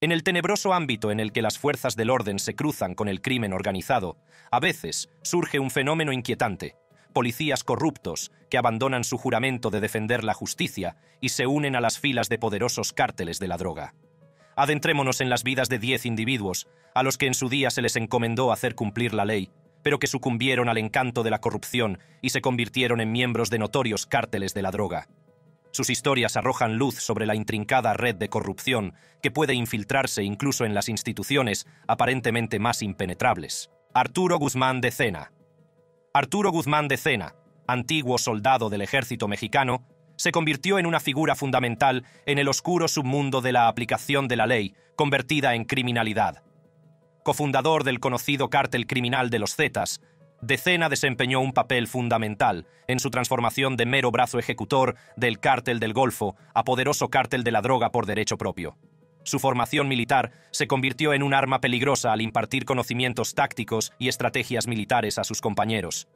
En el tenebroso ámbito en el que las fuerzas del orden se cruzan con el crimen organizado, a veces surge un fenómeno inquietante: policías corruptos que abandonan su juramento de defender la justicia y se unen a las filas de poderosos cárteles de la droga. Adentrémonos en las vidas de 10 individuos, a los que en su día se les encomendó hacer cumplir la ley, pero que sucumbieron al encanto de la corrupción y se convirtieron en miembros de notorios cárteles de la droga. Sus historias arrojan luz sobre la intrincada red de corrupción que puede infiltrarse incluso en las instituciones aparentemente más impenetrables. Arturo Guzmán de Cena. Arturo Guzmán de Cena, antiguo soldado del ejército mexicano, se convirtió en una figura fundamental en el oscuro submundo de la aplicación de la ley, convertida en criminalidad. Cofundador del conocido cártel criminal de los Zetas, De Cena desempeñó un papel fundamental en su transformación de mero brazo ejecutor del cártel del Golfo a poderoso cártel de la droga por derecho propio. Su formación militar se convirtió en un arma peligrosa al impartir conocimientos tácticos y estrategias militares a sus compañeros.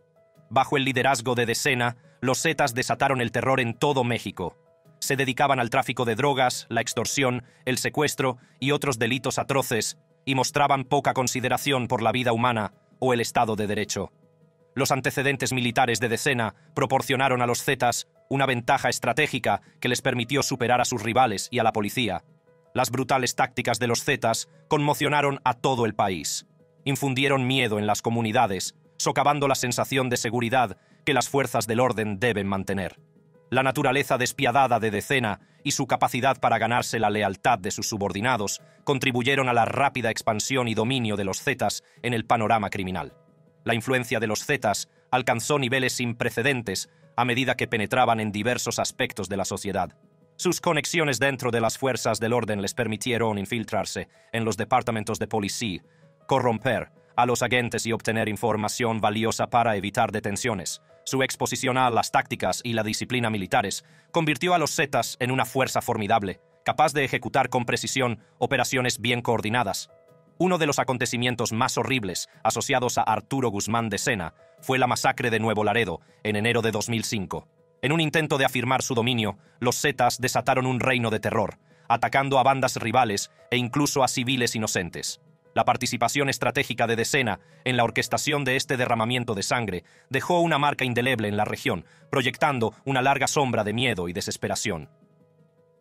Bajo el liderazgo de Cena, los Zetas desataron el terror en todo México. Se dedicaban al tráfico de drogas, la extorsión, el secuestro y otros delitos atroces, y mostraban poca consideración por la vida humana o el Estado de Derecho. Los antecedentes militares de Cena proporcionaron a los Zetas una ventaja estratégica que les permitió superar a sus rivales y a la policía. Las brutales tácticas de los Zetas conmocionaron a todo el país. Infundieron miedo en las comunidades, socavando la sensación de seguridad que las fuerzas del orden deben mantener. La naturaleza despiadada de Cena y su capacidad para ganarse la lealtad de sus subordinados contribuyeron a la rápida expansión y dominio de los Zetas en el panorama criminal. La influencia de los Zetas alcanzó niveles sin precedentes a medida que penetraban en diversos aspectos de la sociedad. Sus conexiones dentro de las fuerzas del orden les permitieron infiltrarse en los departamentos de policía, corromper a los agentes y obtener información valiosa para evitar detenciones. Su exposición a las tácticas y la disciplina militares convirtió a los Zetas en una fuerza formidable, capaz de ejecutar con precisión operaciones bien coordinadas. Uno de los acontecimientos más horribles asociados a Arturo Guzmán de Cena fue la masacre de Nuevo Laredo en enero de 2005. En un intento de afirmar su dominio, los Zetas desataron un reino de terror, atacando a bandas rivales e incluso a civiles inocentes. La participación estratégica de Cena en la orquestación de este derramamiento de sangre dejó una marca indeleble en la región, proyectando una larga sombra de miedo y desesperación.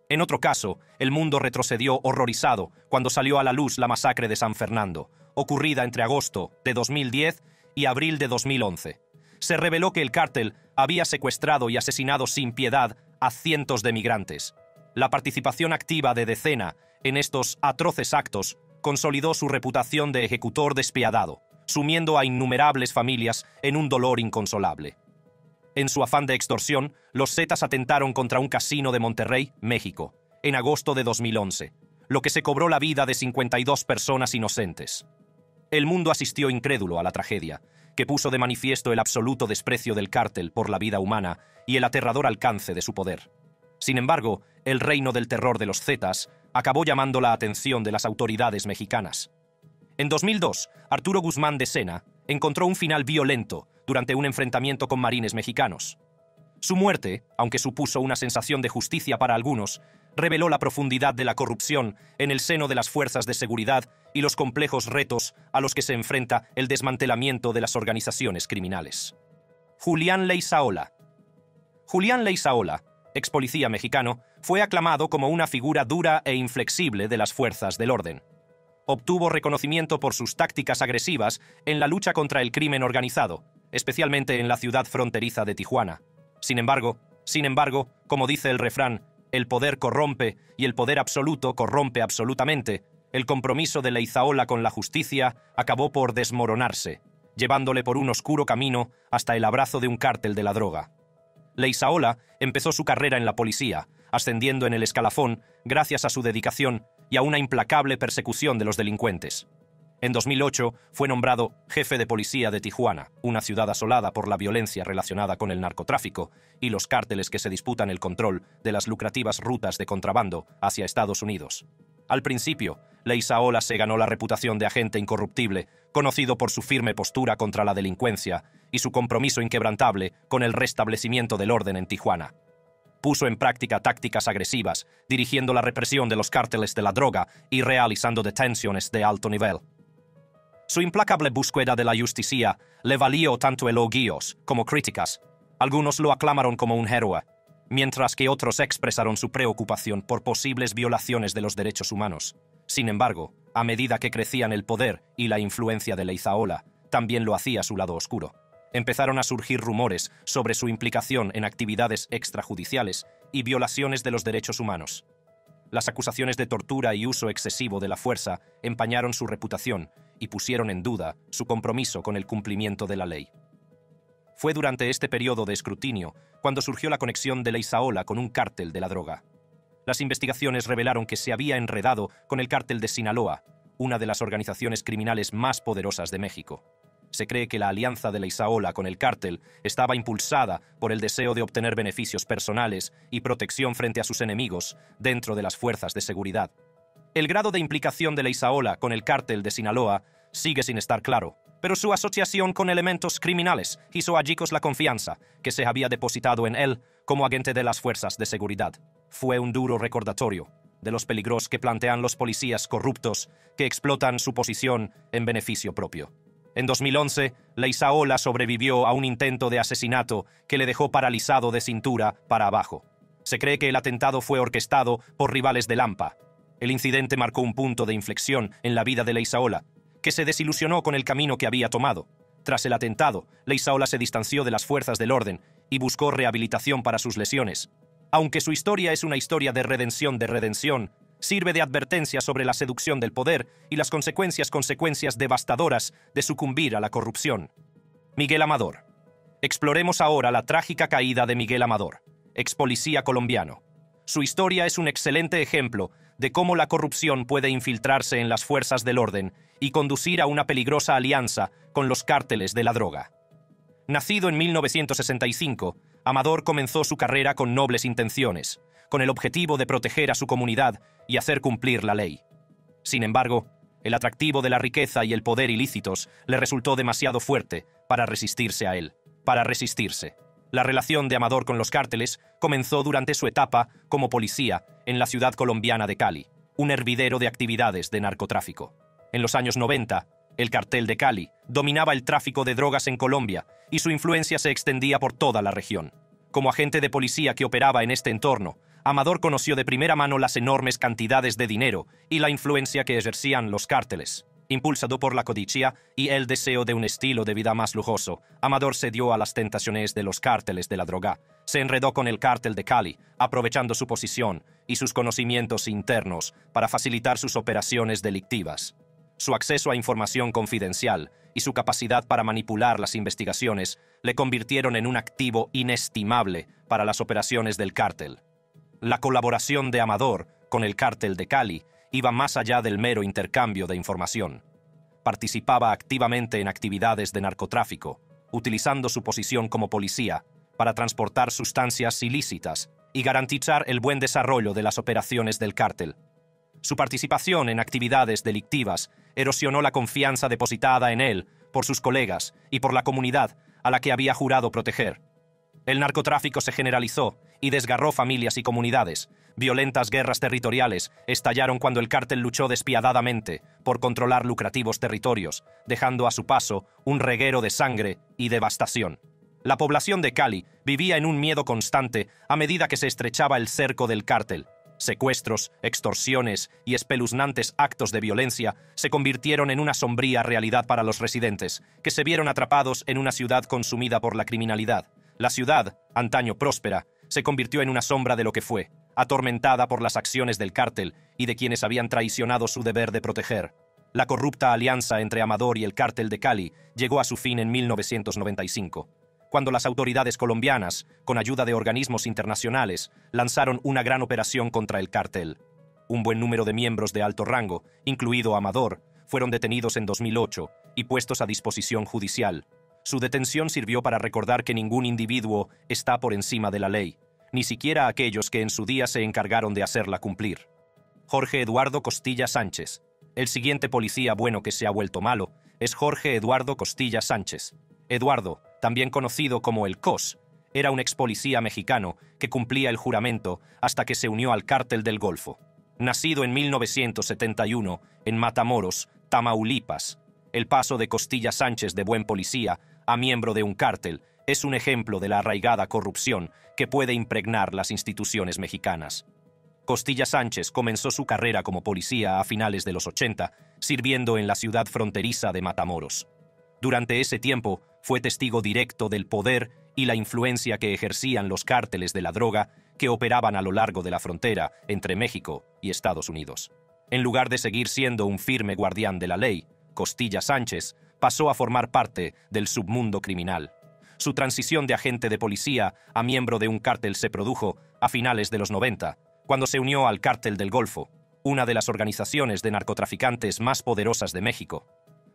En otro caso, el mundo retrocedió horrorizado cuando salió a la luz la masacre de San Fernando, ocurrida entre agosto de 2010 y abril de 2011. Se reveló que el cártel había secuestrado y asesinado sin piedad a cientos de migrantes. La participación activa de Cena en estos atroces actos consolidó su reputación de ejecutor despiadado, sumiendo a innumerables familias en un dolor inconsolable. En su afán de extorsión, los Zetas atentaron contra un casino de Monterrey, México, en agosto de 2011, lo que se cobró la vida de 52 personas inocentes. El mundo asistió incrédulo a la tragedia, que puso de manifiesto el absoluto desprecio del cártel por la vida humana y el aterrador alcance de su poder. Sin embargo, el reino del terror de los Zetas acabó llamando la atención de las autoridades mexicanas. En 2002, Arturo Guzmán de Cena encontró un final violento durante un enfrentamiento con marines mexicanos. Su muerte, aunque supuso una sensación de justicia para algunos, reveló la profundidad de la corrupción en el seno de las fuerzas de seguridad y los complejos retos a los que se enfrenta el desmantelamiento de las organizaciones criminales. Julián Leizaola. Julián Leizaola, ex policía mexicano, fue aclamado como una figura dura e inflexible de las fuerzas del orden. Obtuvo reconocimiento por sus tácticas agresivas en la lucha contra el crimen organizado, especialmente en la ciudad fronteriza de Tijuana. Sin embargo, como dice el refrán, el poder corrompe y el poder absoluto corrompe absolutamente, el compromiso de Leizaola con la justicia acabó por desmoronarse, llevándole por un oscuro camino hasta el abrazo de un cártel de la droga. Leizaola empezó su carrera en la policía, ascendiendo en el escalafón gracias a su dedicación y a una implacable persecución de los delincuentes. En 2008 fue nombrado jefe de policía de Tijuana, una ciudad asolada por la violencia relacionada con el narcotráfico y los cárteles que se disputan el control de las lucrativas rutas de contrabando hacia Estados Unidos. Al principio, Leizaola se ganó la reputación de agente incorruptible, conocido por su firme postura contra la delincuencia y su compromiso inquebrantable con el restablecimiento del orden en Tijuana. puso en práctica tácticas agresivas, dirigiendo la represión de los cárteles de la droga y realizando detenciones de alto nivel. Su implacable búsqueda de la justicia le valió tanto elogios como críticas. Algunos lo aclamaron como un héroe, mientras que otros expresaron su preocupación por posibles violaciones de los derechos humanos. Sin embargo, a medida que crecían el poder y la influencia de Leizaola, también lo hacía su lado oscuro. Empezaron a surgir rumores sobre su implicación en actividades extrajudiciales y violaciones de los derechos humanos. Las acusaciones de tortura y uso excesivo de la fuerza empañaron su reputación y pusieron en duda su compromiso con el cumplimiento de la ley. Fue durante este periodo de escrutinio cuando surgió la conexión de Leizaola con un cártel de la droga. Las investigaciones revelaron que se había enredado con el cártel de Sinaloa, una de las organizaciones criminales más poderosas de México. Se cree que la alianza de Leizaola con el cártel estaba impulsada por el deseo de obtener beneficios personales y protección frente a sus enemigos dentro de las fuerzas de seguridad. El grado de implicación de Leizaola con el cártel de Sinaloa sigue sin estar claro, pero su asociación con elementos criminales hizo añicos la confianza que se había depositado en él como agente de las fuerzas de seguridad. Fue un duro recordatorio de los peligros que plantean los policías corruptos que explotan su posición en beneficio propio. En 2011, Leizaola sobrevivió a un intento de asesinato que le dejó paralizado de cintura para abajo. Se cree que el atentado fue orquestado por rivales de Lampa. El incidente marcó un punto de inflexión en la vida de Leizaola, que se desilusionó con el camino que había tomado. Tras el atentado, Leizaola se distanció de las fuerzas del orden y buscó rehabilitación para sus lesiones. Aunque su historia es una historia de redención, sirve de advertencia sobre la seducción del poder y las consecuencias devastadoras de sucumbir a la corrupción. Miguel Amador. Exploremos ahora la trágica caída de Miguel Amador, ex policía colombiano. Su historia es un excelente ejemplo de cómo la corrupción puede infiltrarse en las fuerzas del orden y conducir a una peligrosa alianza con los cárteles de la droga. Nacido en 1965, Amador comenzó su carrera con nobles intenciones, con el objetivo de proteger a su comunidad y hacer cumplir la ley. Sin embargo, el atractivo de la riqueza y el poder ilícitos le resultó demasiado fuerte para resistirse a él. La relación de Amador con los cárteles comenzó durante su etapa como policía en la ciudad colombiana de Cali, un hervidero de actividades de narcotráfico. En los años 90, el cartel de Cali dominaba el tráfico de drogas en Colombia y su influencia se extendía por toda la región. Como agente de policía que operaba en este entorno, Amador conoció de primera mano las enormes cantidades de dinero y la influencia que ejercían los cárteles. Impulsado por la codicia y el deseo de un estilo de vida más lujoso, Amador cedió a las tentaciones de los cárteles de la droga. Se enredó con el cártel de Cali, aprovechando su posición y sus conocimientos internos para facilitar sus operaciones delictivas. Su acceso a información confidencial y su capacidad para manipular las investigaciones le convirtieron en un activo inestimable para las operaciones del cártel. La colaboración de Amador con el cártel de Cali iba más allá del mero intercambio de información. Participaba activamente en actividades de narcotráfico, utilizando su posición como policía para transportar sustancias ilícitas y garantizar el buen desarrollo de las operaciones del cártel. Su participación en actividades delictivas erosionó la confianza depositada en él por sus colegas y por la comunidad a la que había jurado proteger. El narcotráfico se generalizó y desgarró familias y comunidades. Violentas guerras territoriales estallaron cuando el cártel luchó despiadadamente por controlar lucrativos territorios, dejando a su paso un reguero de sangre y devastación. La población de Cali vivía en un miedo constante a medida que se estrechaba el cerco del cártel. Secuestros, extorsiones y espeluznantes actos de violencia se convirtieron en una sombría realidad para los residentes, que se vieron atrapados en una ciudad consumida por la criminalidad. La ciudad, antaño próspera, se convirtió en una sombra de lo que fue, atormentada por las acciones del cártel y de quienes habían traicionado su deber de proteger. La corrupta alianza entre Amador y el cártel de Cali llegó a su fin en 1995, cuando las autoridades colombianas, con ayuda de organismos internacionales, lanzaron una gran operación contra el cártel. Un buen número de miembros de alto rango, incluido Amador, fueron detenidos en 2008 y puestos a disposición judicial. Su detención sirvió para recordar que ningún individuo está por encima de la ley, ni siquiera aquellos que en su día se encargaron de hacerla cumplir. Jorge Eduardo Costilla Sánchez. El siguiente policía bueno que se ha vuelto malo es Jorge Eduardo Costilla Sánchez. Eduardo, también conocido como el COS, era un ex policía mexicano que cumplía el juramento hasta que se unió al Cártel del Golfo. Nacido en 1971 en Matamoros, Tamaulipas, el paso de Costilla Sánchez de buen policía a miembro de un cártel es un ejemplo de la arraigada corrupción que puede impregnar las instituciones mexicanas. Costilla Sánchez comenzó su carrera como policía a finales de los 80, sirviendo en la ciudad fronteriza de Matamoros. Durante ese tiempo, fue testigo directo del poder y la influencia que ejercían los cárteles de la droga que operaban a lo largo de la frontera entre México y Estados Unidos. En lugar de seguir siendo un firme guardián de la ley, Costilla Sánchez pasó a formar parte del submundo criminal. Su transición de agente de policía a miembro de un cártel se produjo a finales de los 90, cuando se unió al Cártel del Golfo, una de las organizaciones de narcotraficantes más poderosas de México.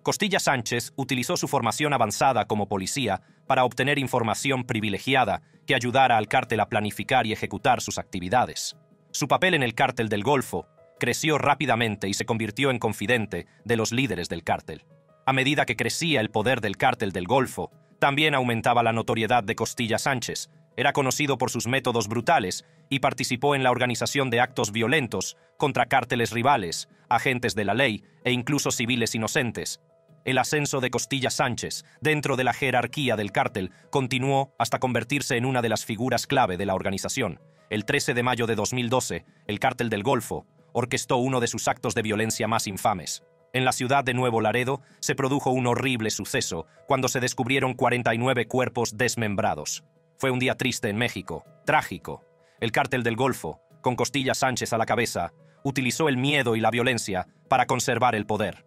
Costilla Sánchez utilizó su formación avanzada como policía para obtener información privilegiada que ayudara al cártel a planificar y ejecutar sus actividades. Su papel en el Cártel del Golfo creció rápidamente y se convirtió en confidente de los líderes del cártel. A medida que crecía el poder del Cártel del Golfo, también aumentaba la notoriedad de Costilla Sánchez. Era conocido por sus métodos brutales y participó en la organización de actos violentos contra cárteles rivales, agentes de la ley e incluso civiles inocentes. El ascenso de Costilla Sánchez dentro de la jerarquía del cártel continuó hasta convertirse en una de las figuras clave de la organización. El 13 de mayo de 2012, el Cártel del Golfo orquestó uno de sus actos de violencia más infames. En la ciudad de Nuevo Laredo se produjo un horrible suceso cuando se descubrieron 49 cuerpos desmembrados. Fue un día triste en México, trágico. El Cártel del Golfo, con Costilla Sánchez a la cabeza, utilizó el miedo y la violencia para conservar el poder.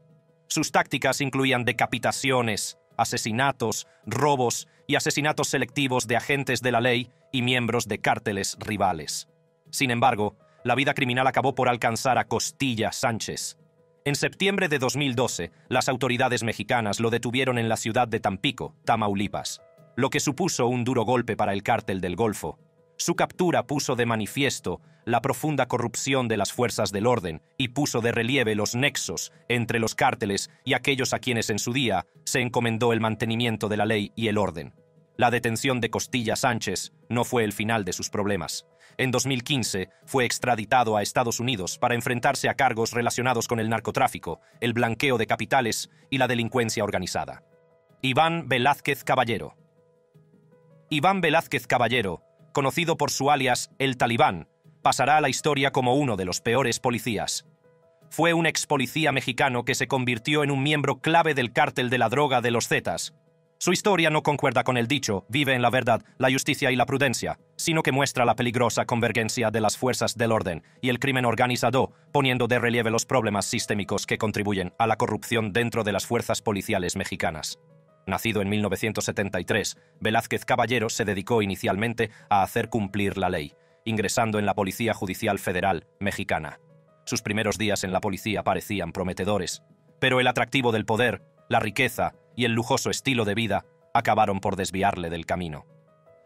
Sus tácticas incluían decapitaciones, asesinatos, robos y asesinatos selectivos de agentes de la ley y miembros de cárteles rivales. Sin embargo, la vida criminal acabó por alcanzar a Costilla Sánchez. En septiembre de 2012, las autoridades mexicanas lo detuvieron en la ciudad de Tampico, Tamaulipas, lo que supuso un duro golpe para el Cártel del Golfo. Su captura puso de manifiesto la profunda corrupción de las fuerzas del orden y puso de relieve los nexos entre los cárteles y aquellos a quienes en su día se encomendó el mantenimiento de la ley y el orden. La detención de Costilla Sánchez no fue el final de sus problemas. En 2015 fue extraditado a Estados Unidos para enfrentarse a cargos relacionados con el narcotráfico, el blanqueo de capitales y la delincuencia organizada. Iván Velázquez Caballero. Iván Velázquez Caballero, conocido por su alias El Talibán, pasará a la historia como uno de los peores policías. Fue un ex policía mexicano que se convirtió en un miembro clave del cártel de la droga de los Zetas. Su historia no concuerda con el dicho «vive en la verdad, la justicia y la prudencia», sino que muestra la peligrosa convergencia de las fuerzas del orden y el crimen organizado, poniendo de relieve los problemas sistémicos que contribuyen a la corrupción dentro de las fuerzas policiales mexicanas. Nacido en 1973, Velázquez Caballero se dedicó inicialmente a hacer cumplir la ley, ingresando en la Policía Judicial Federal mexicana. Sus primeros días en la policía parecían prometedores, pero el atractivo del poder, la riqueza y el lujoso estilo de vida acabaron por desviarle del camino.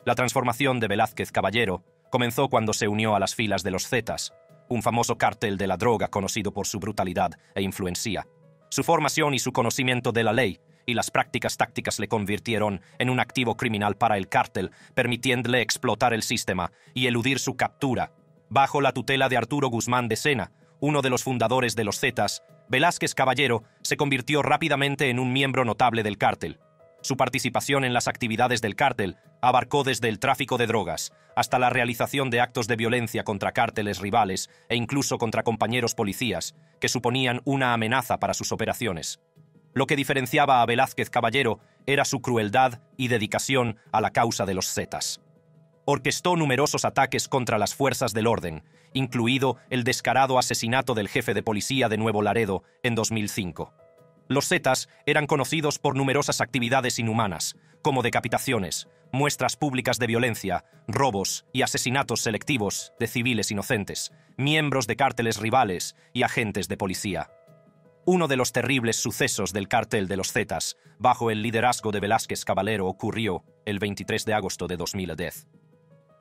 La transformación de Velázquez Caballero comenzó cuando se unió a las filas de los Zetas, un famoso cártel de la droga conocido por su brutalidad e influencia. Su formación y su conocimiento de la ley y las prácticas tácticas le convirtieron en un activo criminal para el cártel, permitiéndole explotar el sistema y eludir su captura. Bajo la tutela de Arturo Guzmán de Sena, uno de los fundadores de los Zetas, Velázquez Caballero se convirtió rápidamente en un miembro notable del cártel. Su participación en las actividades del cártel abarcó desde el tráfico de drogas hasta la realización de actos de violencia contra cárteles rivales e incluso contra compañeros policías, que suponían una amenaza para sus operaciones. Lo que diferenciaba a Velázquez Caballero era su crueldad y dedicación a la causa de los Zetas. Orquestó numerosos ataques contra las fuerzas del orden, incluido el descarado asesinato del jefe de policía de Nuevo Laredo en 2005. Los Zetas eran conocidos por numerosas actividades inhumanas, como decapitaciones, muestras públicas de violencia, robos y asesinatos selectivos de civiles inocentes, miembros de cárteles rivales y agentes de policía. Uno de los terribles sucesos del cártel de los Zetas, bajo el liderazgo de Velázquez Caballero, ocurrió el 23 de agosto de 2010.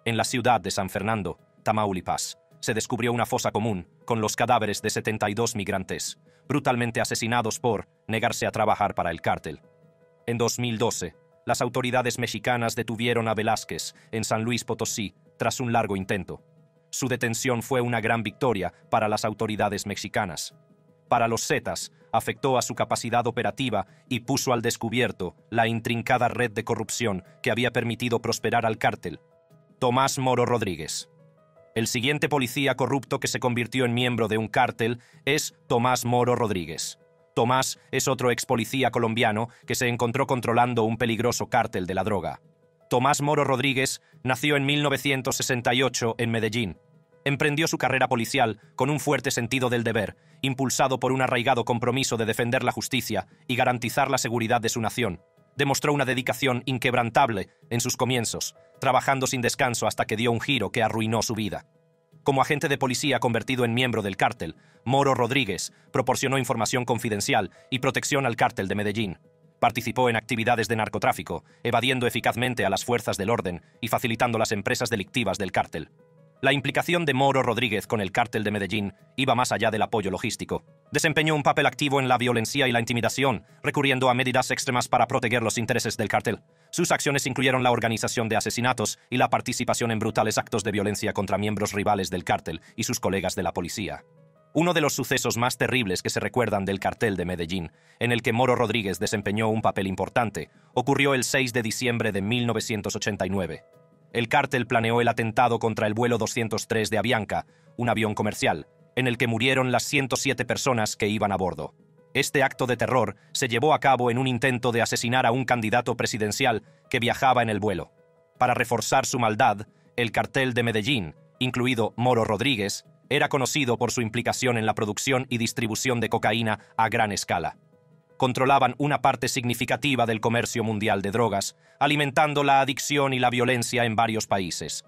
En la ciudad de San Fernando, Tamaulipas, se descubrió una fosa común con los cadáveres de 72 migrantes, brutalmente asesinados por negarse a trabajar para el cártel. En 2012, las autoridades mexicanas detuvieron a Velázquez en San Luis Potosí tras un largo intento. Su detención fue una gran victoria para las autoridades mexicanas. Para los Zetas, afectó a su capacidad operativa y puso al descubierto la intrincada red de corrupción que había permitido prosperar al cártel. Tomás Moro Rodríguez. El siguiente policía corrupto que se convirtió en miembro de un cártel es Tomás Moro Rodríguez. Tomás es otro ex policía colombiano que se encontró controlando un peligroso cártel de la droga. Tomás Moro Rodríguez nació en 1968 en Medellín. Emprendió su carrera policial con un fuerte sentido del deber, impulsado por un arraigado compromiso de defender la justicia y garantizar la seguridad de su nación. Demostró una dedicación inquebrantable en sus comienzos, trabajando sin descanso hasta que dio un giro que arruinó su vida. Como agente de policía convertido en miembro del cártel, Moro Rodríguez proporcionó información confidencial y protección al cártel de Medellín. Participó en actividades de narcotráfico, evadiendo eficazmente a las fuerzas del orden y facilitando las empresas delictivas del cártel. La implicación de Moro Rodríguez con el cártel de Medellín iba más allá del apoyo logístico. Desempeñó un papel activo en la violencia y la intimidación, recurriendo a medidas extremas para proteger los intereses del cártel. Sus acciones incluyeron la organización de asesinatos y la participación en brutales actos de violencia contra miembros rivales del cártel y sus colegas de la policía. Uno de los sucesos más terribles que se recuerdan del cartel de Medellín, en el que Moro Rodríguez desempeñó un papel importante, ocurrió el 6 de diciembre de 1989. El cártel planeó el atentado contra el vuelo 203 de Avianca, un avión comercial, en el que murieron las 107 personas que iban a bordo. Este acto de terror se llevó a cabo en un intento de asesinar a un candidato presidencial que viajaba en el vuelo. Para reforzar su maldad, el cartel de Medellín, incluido Moro Rodríguez, era conocido por su implicación en la producción y distribución de cocaína a gran escala. Controlaban una parte significativa del comercio mundial de drogas, alimentando la adicción y la violencia en varios países.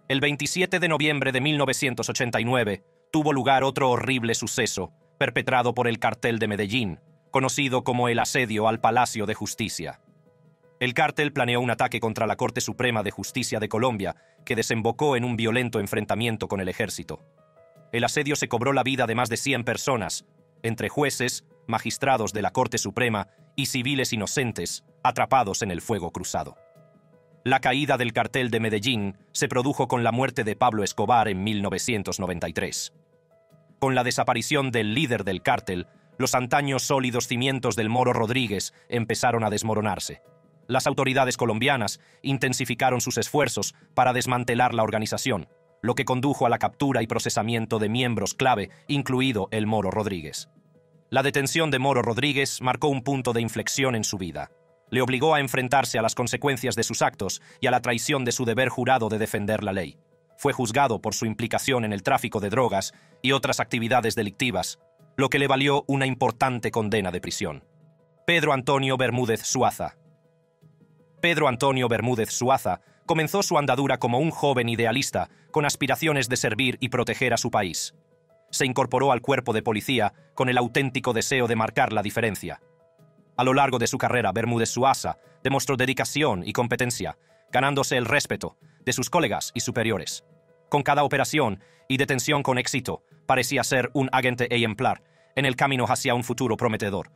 El 27 de noviembre de 1989 tuvo lugar otro horrible suceso, perpetrado por el cartel de Medellín, conocido como el asedio al Palacio de Justicia. El cártel planeó un ataque contra la Corte Suprema de Justicia de Colombia, que desembocó en un violento enfrentamiento con el ejército. El asedio se cobró la vida de más de 100 personas, entre jueces, magistrados de la Corte Suprema y civiles inocentes, atrapados en el fuego cruzado. La caída del cartel de Medellín se produjo con la muerte de Pablo Escobar en 1993. Con la desaparición del líder del cártel, los antaños sólidos cimientos del Moro Rodríguez empezaron a desmoronarse. Las autoridades colombianas intensificaron sus esfuerzos para desmantelar la organización, lo que condujo a la captura y procesamiento de miembros clave, incluido el Moro Rodríguez. La detención de Moro Rodríguez marcó un punto de inflexión en su vida. Le obligó a enfrentarse a las consecuencias de sus actos y a la traición de su deber jurado de defender la ley. Fue juzgado por su implicación en el tráfico de drogas y otras actividades delictivas, lo que le valió una importante condena de prisión. Pedro Antonio Bermúdez Suaza. Pedro Antonio Bermúdez Suaza comenzó su andadura como un joven idealista con aspiraciones de servir y proteger a su país. Se incorporó al cuerpo de policía con el auténtico deseo de marcar la diferencia. A lo largo de su carrera, Bermúdez Suaza demostró dedicación y competencia, ganándose el respeto de sus colegas y superiores. Con cada operación y detención con éxito, parecía ser un agente ejemplar en el camino hacia un futuro prometedor,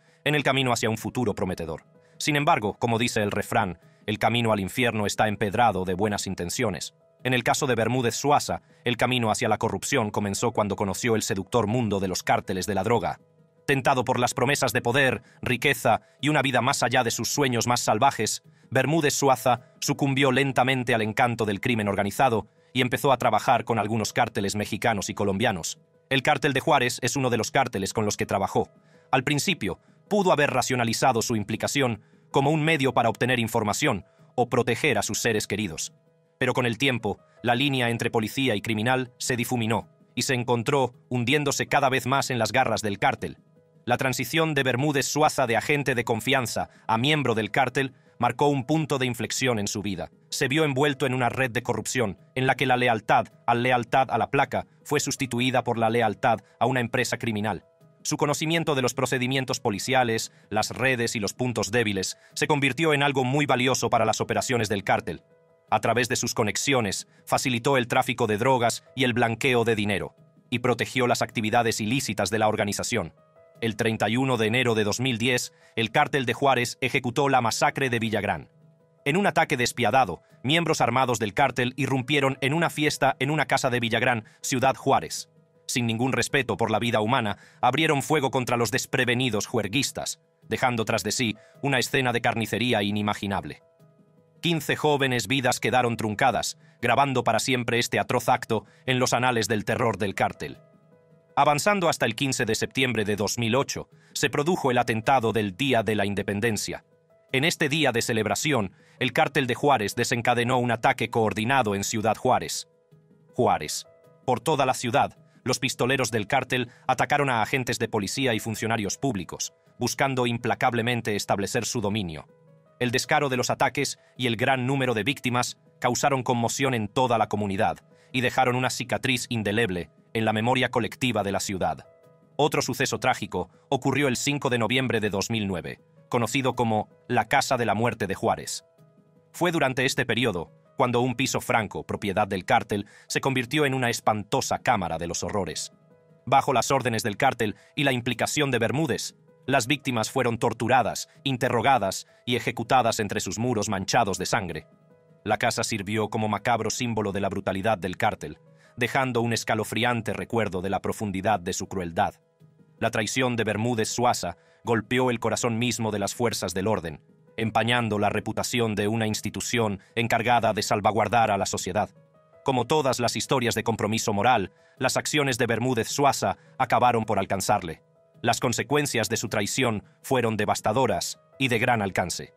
Sin embargo, como dice el refrán, el camino al infierno está empedrado de buenas intenciones. En el caso de Bermúdez Suaza, el camino hacia la corrupción comenzó cuando conoció el seductor mundo de los cárteles de la droga. Tentado por las promesas de poder, riqueza y una vida más allá de sus sueños más salvajes, Bermúdez Suaza sucumbió lentamente al encanto del crimen organizado y empezó a trabajar con algunos cárteles mexicanos y colombianos. El cártel de Juárez es uno de los cárteles con los que trabajó. Al principio, pudo haber racionalizado su implicación como un medio para obtener información o proteger a sus seres queridos. Pero con el tiempo, la línea entre policía y criminal se difuminó y se encontró hundiéndose cada vez más en las garras del cártel. La transición de Bermúdez Suaza de agente de confianza a miembro del cártel marcó un punto de inflexión en su vida. Se vio envuelto en una red de corrupción en la que la lealtad a la placa fue sustituida por la lealtad a una empresa criminal. Su conocimiento de los procedimientos policiales, las redes y los puntos débiles se convirtió en algo muy valioso para las operaciones del cártel. A través de sus conexiones, facilitó el tráfico de drogas y el blanqueo de dinero, y protegió las actividades ilícitas de la organización. El 31 de enero de 2010, el cártel de Juárez ejecutó la masacre de Villagrán. En un ataque despiadado, miembros armados del cártel irrumpieron en una fiesta en una casa de Villagrán, Ciudad Juárez. Sin ningún respeto por la vida humana, abrieron fuego contra los desprevenidos juerguistas, dejando tras de sí una escena de carnicería inimaginable. 15 jóvenes vidas quedaron truncadas, grabando para siempre este atroz acto en los anales del terror del cártel. Avanzando hasta el 15 de septiembre de 2008, se produjo el atentado del Día de la Independencia. En este día de celebración, el cártel de Juárez desencadenó un ataque coordinado en Ciudad Juárez. Por toda la ciudad, los pistoleros del cártel atacaron a agentes de policía y funcionarios públicos, buscando implacablemente establecer su dominio. El descaro de los ataques y el gran número de víctimas causaron conmoción en toda la comunidad y dejaron una cicatriz indeleble en la memoria colectiva de la ciudad. Otro suceso trágico ocurrió el 5 de noviembre de 2009, conocido como la Casa de la Muerte de Juárez. Fue durante este periodo cuando un piso franco, propiedad del cártel, se convirtió en una espantosa cámara de los horrores. Bajo las órdenes del cártel y la implicación de Bermúdez, las víctimas fueron torturadas, interrogadas y ejecutadas entre sus muros manchados de sangre. La casa sirvió como macabro símbolo de la brutalidad del cártel, dejando un escalofriante recuerdo de la profundidad de su crueldad. La traición de Bermúdez Suaza golpeó el corazón mismo de las fuerzas del orden, empañando la reputación de una institución encargada de salvaguardar a la sociedad. Como todas las historias de compromiso moral, las acciones de Bermúdez Suaza acabaron por alcanzarle. Las consecuencias de su traición fueron devastadoras y de gran alcance.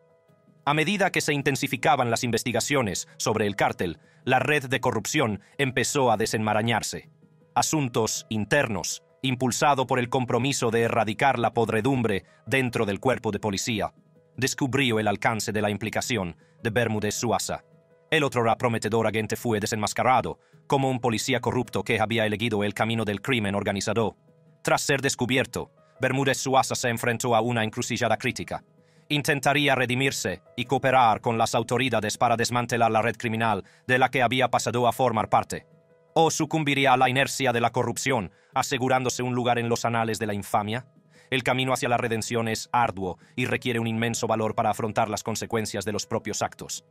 A medida que se intensificaban las investigaciones sobre el cártel, la red de corrupción empezó a desenmarañarse. Asuntos internos, impulsado por el compromiso de erradicar la podredumbre dentro del cuerpo de policía, descubrió el alcance de la implicación de Bermúdez Suaza. El otrora prometedor agente fue desenmascarado como un policía corrupto que había elegido el camino del crimen organizado. Tras ser descubierto, Bermúdez Suaza se enfrentó a una encrucijada crítica. Intentaría redimirse y cooperar con las autoridades para desmantelar la red criminal de la que había pasado a formar parte, o sucumbiría a la inercia de la corrupción, asegurándose un lugar en los anales de la infamia. El camino hacia la redención es arduo y requiere un inmenso valor para afrontar las consecuencias de los propios actos.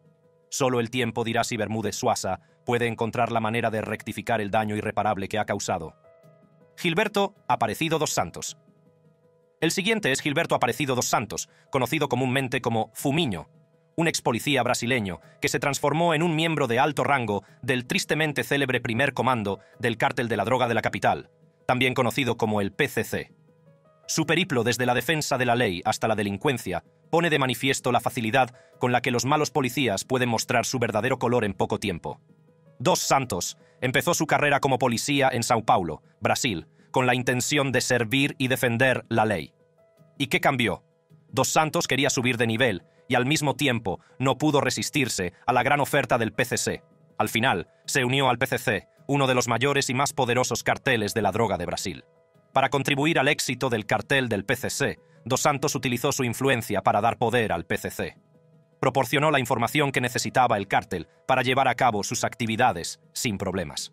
Solo el tiempo dirá si Bermúdez Suaza puede encontrar la manera de rectificar el daño irreparable que ha causado. Gilberto Aparecido dos Santos. El siguiente es Gilberto Aparecido dos Santos, conocido comúnmente como Fumiño, un ex policía brasileño que se transformó en un miembro de alto rango del tristemente célebre primer comando del cártel de la droga de la capital, también conocido como el PCC. Su periplo desde la defensa de la ley hasta la delincuencia pone de manifiesto la facilidad con la que los malos policías pueden mostrar su verdadero color en poco tiempo. Dos Santos empezó su carrera como policía en Sao Paulo, Brasil, con la intención de servir y defender la ley. ¿Y qué cambió? Dos Santos quería subir de nivel y al mismo tiempo no pudo resistirse a la gran oferta del PCC. Al final, se unió al PCC, uno de los mayores y más poderosos carteles de la droga de Brasil. Para contribuir al éxito del cartel del PCC, Dos Santos utilizó su influencia para dar poder al PCC. Proporcionó la información que necesitaba el cártel para llevar a cabo sus actividades sin problemas.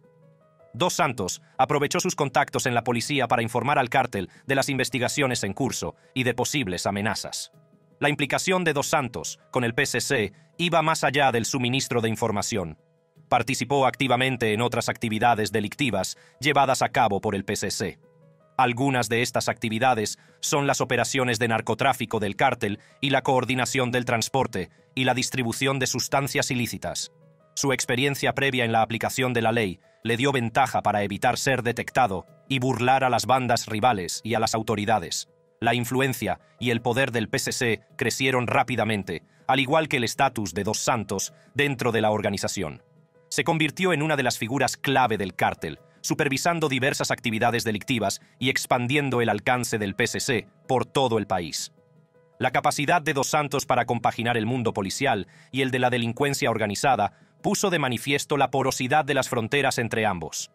Dos Santos aprovechó sus contactos en la policía para informar al cártel de las investigaciones en curso y de posibles amenazas. La implicación de Dos Santos con el PCC iba más allá del suministro de información. Participó activamente en otras actividades delictivas llevadas a cabo por el PCC. Algunas de estas actividades son las operaciones de narcotráfico del cártel y la coordinación del transporte y la distribución de sustancias ilícitas. Su experiencia previa en la aplicación de la ley le dio ventaja para evitar ser detectado y burlar a las bandas rivales y a las autoridades. La influencia y el poder del PCC crecieron rápidamente, al igual que el estatus de Dos Santos dentro de la organización. Se convirtió en una de las figuras clave del cártel, supervisando diversas actividades delictivas y expandiendo el alcance del PCC por todo el país. La capacidad de Dos Santos para compaginar el mundo policial y el de la delincuencia organizada puso de manifiesto la porosidad de las fronteras entre ambos.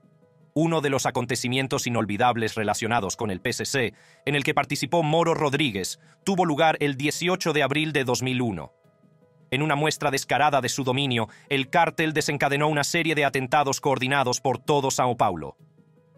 Uno de los acontecimientos inolvidables relacionados con el PCC, en el que participó Moro Rodríguez, tuvo lugar el 18 de abril de 2001. En una muestra descarada de su dominio, el cártel desencadenó una serie de atentados coordinados por todo Sao Paulo.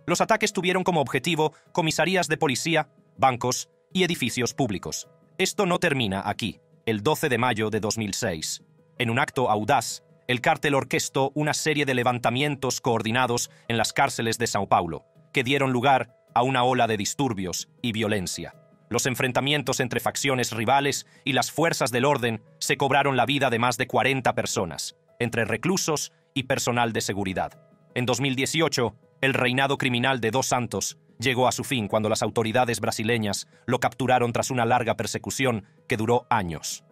Los ataques tuvieron como objetivo comisarías de policía, bancos y edificios públicos. Esto no termina aquí. El 12 de mayo de 2006, En un acto audaz, el cártel orquestó una serie de levantamientos coordinados en las cárceles de São Paulo, que dieron lugar a una ola de disturbios y violencia. Los enfrentamientos entre facciones rivales y las fuerzas del orden se cobraron la vida de más de 40 personas, entre reclusos y personal de seguridad. En 2018, el reinado criminal de Dos Santos llegó a su fin cuando las autoridades brasileñas lo capturaron tras una larga persecución que duró años.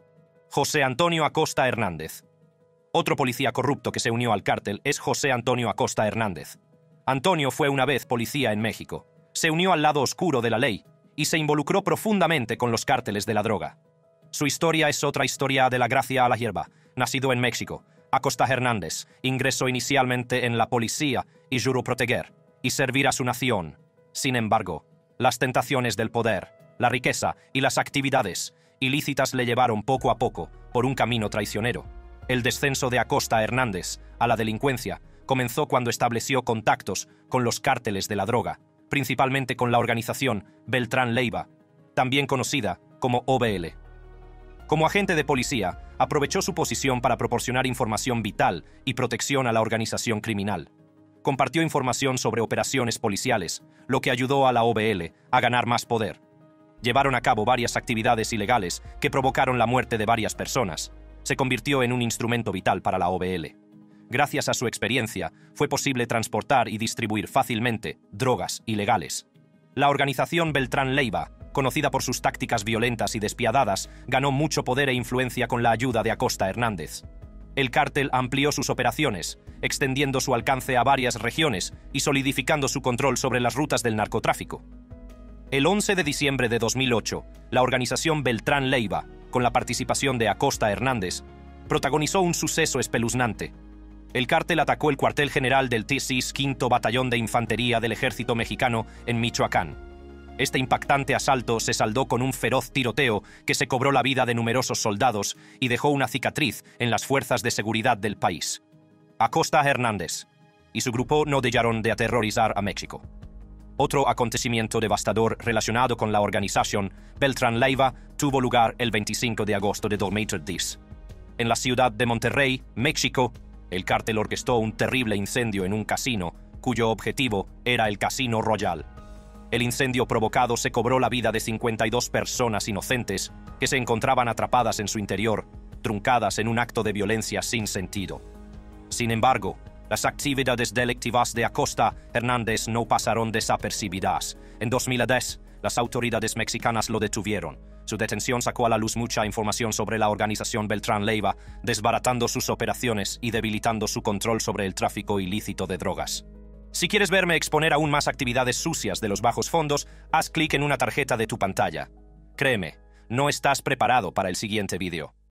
José Antonio Acosta Hernández. Otro policía corrupto que se unió al cártel es José Antonio Acosta Hernández. Antonio fue una vez policía en México. Se unió al lado oscuro de la ley y se involucró profundamente con los cárteles de la droga. Su historia es otra historia de la gracia a la hierba. Nacido en México, Acosta Hernández ingresó inicialmente en la policía y juró proteger y servir a su nación. Sin embargo, las tentaciones del poder, la riqueza y las actividades ilícitas le llevaron poco a poco por un camino traicionero. El descenso de Acosta Hernández a la delincuencia comenzó cuando estableció contactos con los cárteles de la droga, principalmente con la organización Beltrán Leiva, también conocida como OBL. Como agente de policía, aprovechó su posición para proporcionar información vital y protección a la organización criminal. Compartió información sobre operaciones policiales, lo que ayudó a la OBL a ganar más poder. Llevaron a cabo varias actividades ilegales que provocaron la muerte de varias personas. Se convirtió en un instrumento vital para la OBL. Gracias a su experiencia, fue posible transportar y distribuir fácilmente drogas ilegales. La organización Beltrán Leiva, conocida por sus tácticas violentas y despiadadas, ganó mucho poder e influencia con la ayuda de Acosta Hernández. El cártel amplió sus operaciones, extendiendo su alcance a varias regiones y solidificando su control sobre las rutas del narcotráfico. El 11 de diciembre de 2008, la organización Beltrán Leiva, con la participación de Acosta Hernández, protagonizó un suceso espeluznante. El cártel atacó el cuartel general del TSIS V Batallón de Infantería del Ejército Mexicano en Michoacán. Este impactante asalto se saldó con un feroz tiroteo que se cobró la vida de numerosos soldados y dejó una cicatriz en las fuerzas de seguridad del país. Acosta Hernández y su grupo no dejaron de aterrorizar a México. Otro acontecimiento devastador relacionado con la organización Beltrán Leiva tuvo lugar el 25 de agosto de 2010. En la ciudad de Monterrey, México, el cártel orquestó un terrible incendio en un casino, cuyo objetivo era el Casino Royal. El incendio provocado se cobró la vida de 52 personas inocentes que se encontraban atrapadas en su interior, truncadas en un acto de violencia sin sentido. Sin embargo, las actividades delictivas de Acosta Hernández no pasaron desapercibidas. En 2010, las autoridades mexicanas lo detuvieron. Su detención sacó a la luz mucha información sobre la organización Beltrán Leiva, desbaratando sus operaciones y debilitando su control sobre el tráfico ilícito de drogas. Si quieres verme exponer aún más actividades sucias de los bajos fondos, haz clic en una tarjeta de tu pantalla. Créeme, no estás preparado para el siguiente vídeo.